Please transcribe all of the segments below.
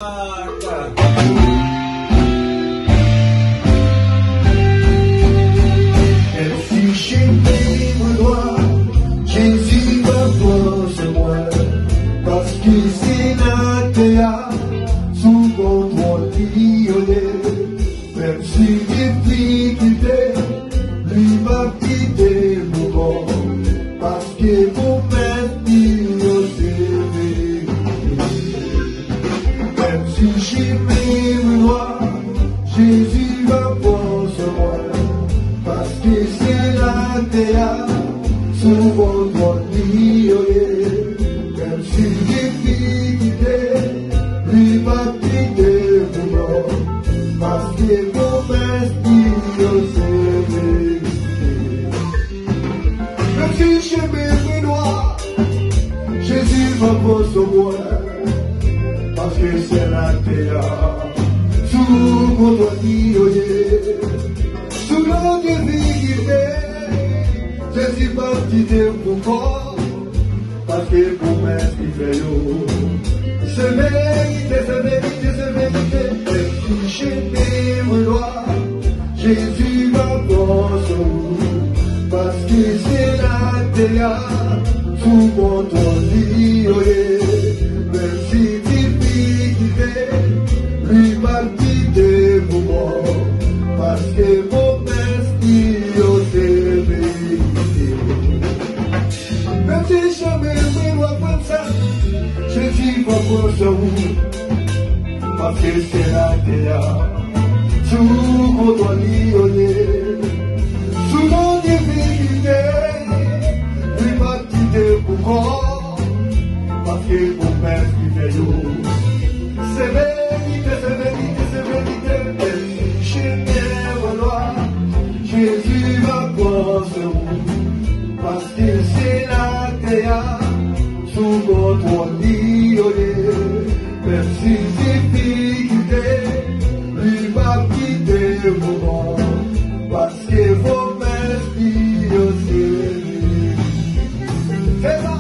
Si j'ai pris mon doigt, Jésus va pour moi, parce que c'est la terre, sous contrôle d'Iolé, même si j'ai quitté, lui va quitter mon corps, parce que pour maintenant c'est même si j'ai pris mon doigt, Jésus va pour moi, parce que c'est la terre, sous contrôle d'Iolé, même si j'ai quitté, lui va quitter mon corps, parce que pour maintenant c'est même si j'ai pris mon doigt, Jésus va pour moi, parce que c'est la terre, sous contrôle d'Iolé, sous l'eau de dignité, Jésus va quitter mon corps, parce que pour moi il fait l'eau. C'est vérité, même si j'ai pris mon doigt, Jésus va pour parce que c'est la terre, sous contrôle d'Iolé, même si difficulté, lui va quitter mon corps, parce que mon Dieu c'est vérité. Même si jamais je me vois comme ça, Jésus va pour parce que c'est la terre, sous contrôle d'Iolé, sous nos difficultés, lui va quitter mon corps, parce que mon Père qui fait l'eau. C'est vérité, et si j'ai bien vouloir, Jésus va pour parce que c'est la terre, sous contrôle d'Iolé, même si difficulté, lui va quitter mon corps, parce que vos mères aussi. C'est ça.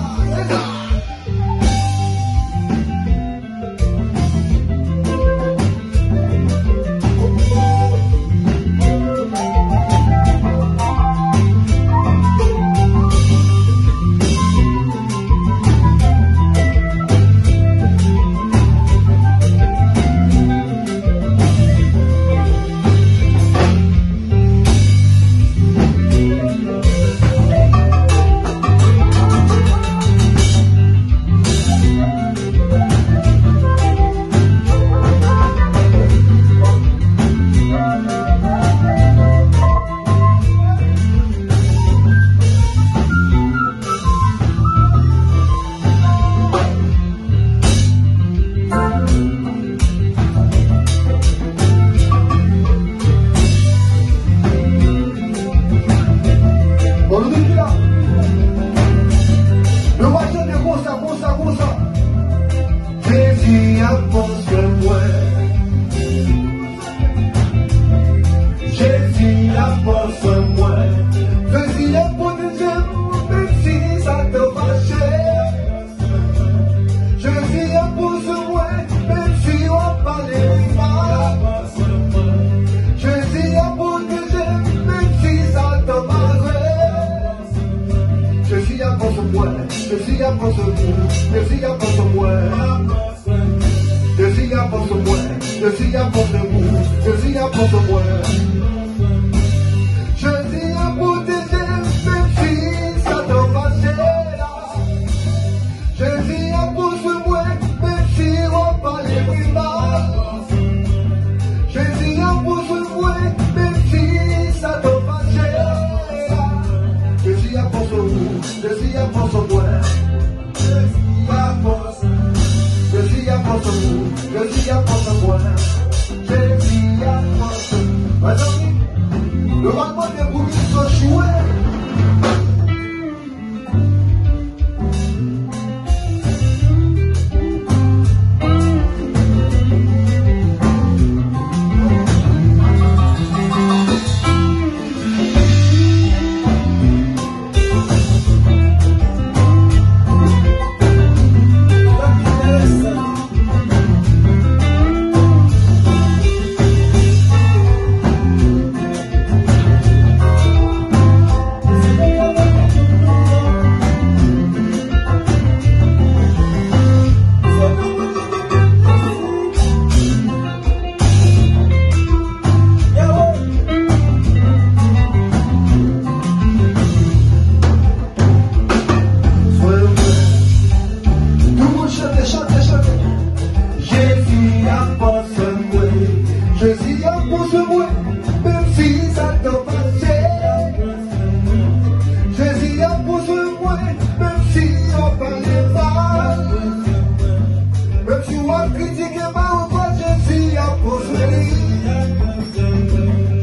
critique pas au quoi je suis à construire.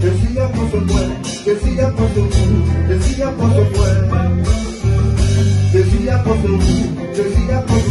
Je suis à construire, je suis à construire, je suis à construire. Je suis à construire, je suis à construire.